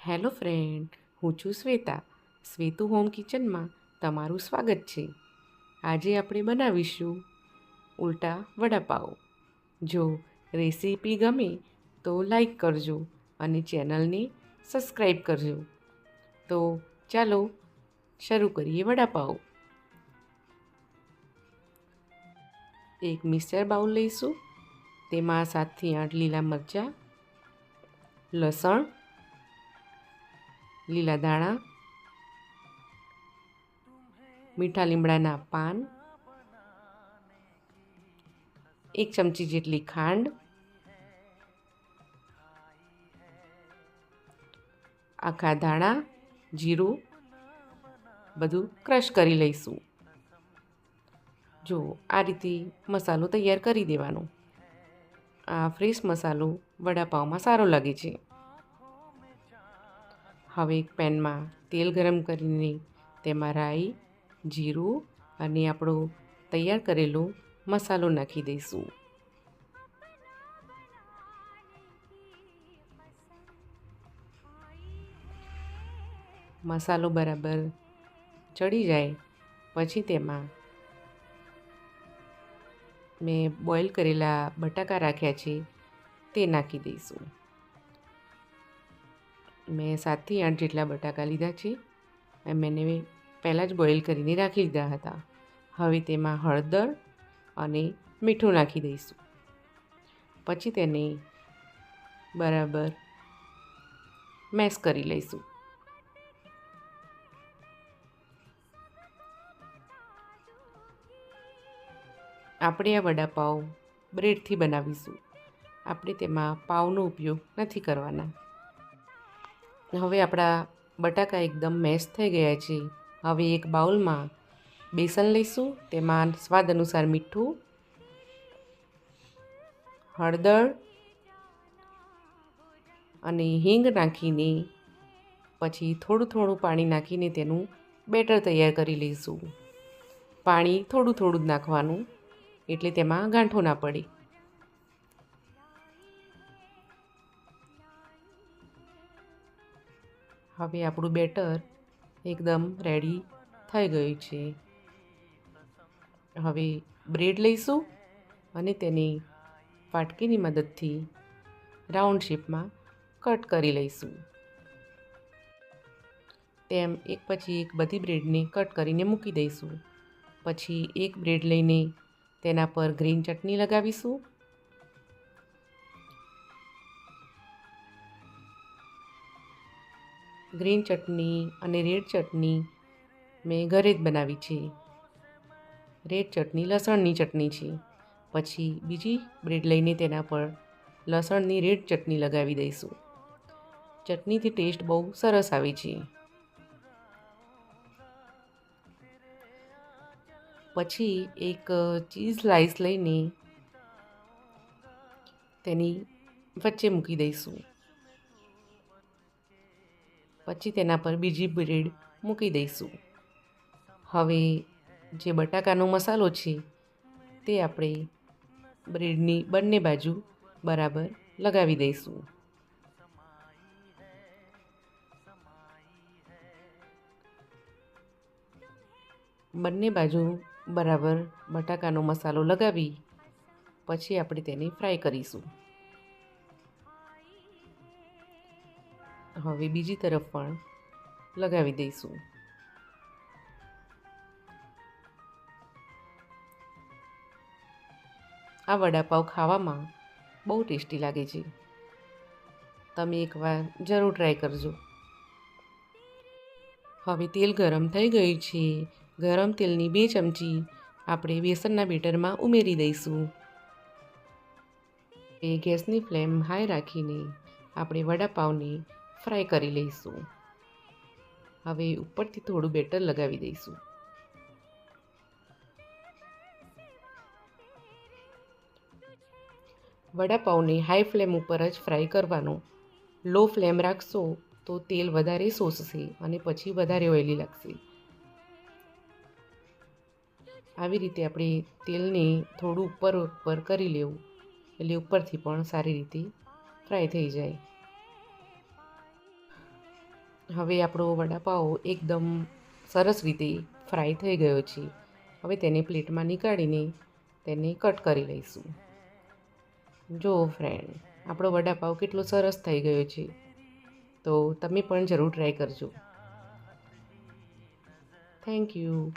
Hello friend, હું છું Shweta. શ્વેતુ home કિચનમાં તમારું સ્વાગત છે. આજે આપણે બનાવીશું ઉલટા વડાપાવ. જો રેસીપી ગમે તો લાઈક કરજો અને ચેનલને સબસ્ક્રાઈબ કરજો. તો ચાલો શરૂ કરીએ વડાપાવ. એક મિક્સર બાઉલ લઈશું. તેમાં 7થી 8 લીલા મરચાં, લસણ, લીલા ધાણા, મીઠા લીમડાના પાન, 1 ચમચી જેટલી ખાંડ, આખા ધાણા, જીરું બધું ક્રશ કરી લઈશું. જો આ રીતે મસાલો તૈયાર કરી દેવાનો. આ ફ્રેશ મસાલો વડાપાવમાં સારો લાગે છે. હવે એક પેનમાં તેલ ગરમ કરીને તેમાં રાઈ, જીરું અને આપણો તૈયાર કરેલો મસાલો નાખી દઈશું. મસાલો બરાબર ચડી જાય પછી તેમાં મેં બોઇલ કરેલા બટાકા રાખ્યા છે તે નાખી દઈશું. મેં 7થી 8 જેટલા બટાકા લીધા છે. મેં પહેલાં જ બોઇલ કરીને રાખી લીધા હતા. હવે તેમાં હળદર અને મીઠું નાખી દઈશું. પછી તેને બરાબર મેશ કરી લઈશું. આપણે આ વડાપાવ બ્રેડથી બનાવીશું. આપણે તેમાં પાવનો ઉપયોગ નથી કરવાના. હવે આપણા બટાકા એકદમ મેશ થઈ ગયા છે. હવે એક બાઉલમાં બેસન લઈશું. તેમાં સ્વાદ અનુસાર મીઠું, હળદર અને હિંગ નાખીને પછી થોડું પાણી નાખીને તેનું બેટર તૈયાર કરી લઈશું. પાણી થોડું જ નાખવાનું એટલે તેમાં ગાંઠો ના પડે. હવે આપણું બેટર એકદમ રેડી થઈ ગયું છે. હવે બ્રેડ લઈશું અને તેને વાટકીની મદદથી રાઉન્ડ શેપમાં કટ કરી લઈશું. તેમ એક પછી એક બધી બ્રેડને કટ કરીને મૂકી દઈશું. પછી એક બ્રેડ લઈને તેના પર ગ્રીન ચટણી લગાવીશું. ગ્રીન ચટણી અને રેડ ચટણી મેં ઘરે જ બનાવી છે. રેડ ચટણી લસણની ચટણી છે. પછી બીજી બ્રેડ લઈને તેના પર લસણની રેડ ચટણી લગાવી દઈશું. ચટણીથી ટેસ્ટ બહુ સરસ આવે છે. પછી એક ચીઝ સ્લાઈસ લઈને તેની વચ્ચે મૂકી દઈશું. પછી તેના પર બીજી બ્રેડ મૂકી દઈશું. હવે જે બટાકાનો મસાલો છે તે આપણે બ્રેડની બંને બાજુ બરાબર લગાવી દઈશું. બંને બાજુ બરાબર બટાકાનો મસાલો લગાવી પછી આપણે તેને ફ્રાય કરીશું. હવે બીજી તરફ પણ લગાવી દઈશું. આ વડાપાવ ખાવામાં બહુ ટેસ્ટી લાગે છે. તમે એકવાર જરૂર ટ્રાય કરજો. હવે તેલ ગરમ થઈ ગયું છે. ગરમ તેલની 2 ચમચી આપણે બેસનના બેટરમાં ઉમેરી દઈશું. ગેસની ફ્લેમ હાઈ રાખીને આપણે વડાપાવને ફ્રાય કરી લઈશું. હવે ઉપરથી થોડું બેટર લગાવી દઈશું. વડાપાવને હાઈ ફ્લેમ ઉપર જ ફ્રાય કરવાનો. લો ફ્લેમ રાખશો તો તેલ વધારે શોષશે અને પછી વધારે ઓઇલી લાગશે. આવી રીતે આપણે તેલને થોડું ઉપર કરી લેવું એટલે ઉપરથી પણ સારી રીતે ફ્રાય થઈ જાય. હવે આપણો વડાપાવ એકદમ સરસ રીતે ફ્રાય થઈ ગયો છે. હવે તેને પ્લેટમાં નીકાળીને તેને કટ કરી લઈશું. જો ફ્રેન્ડ, આપણો વડાપાવ કેટલો સરસ થઈ ગયો છે. તો તમે પણ જરૂર ટ્રાય કરજો. Thank you.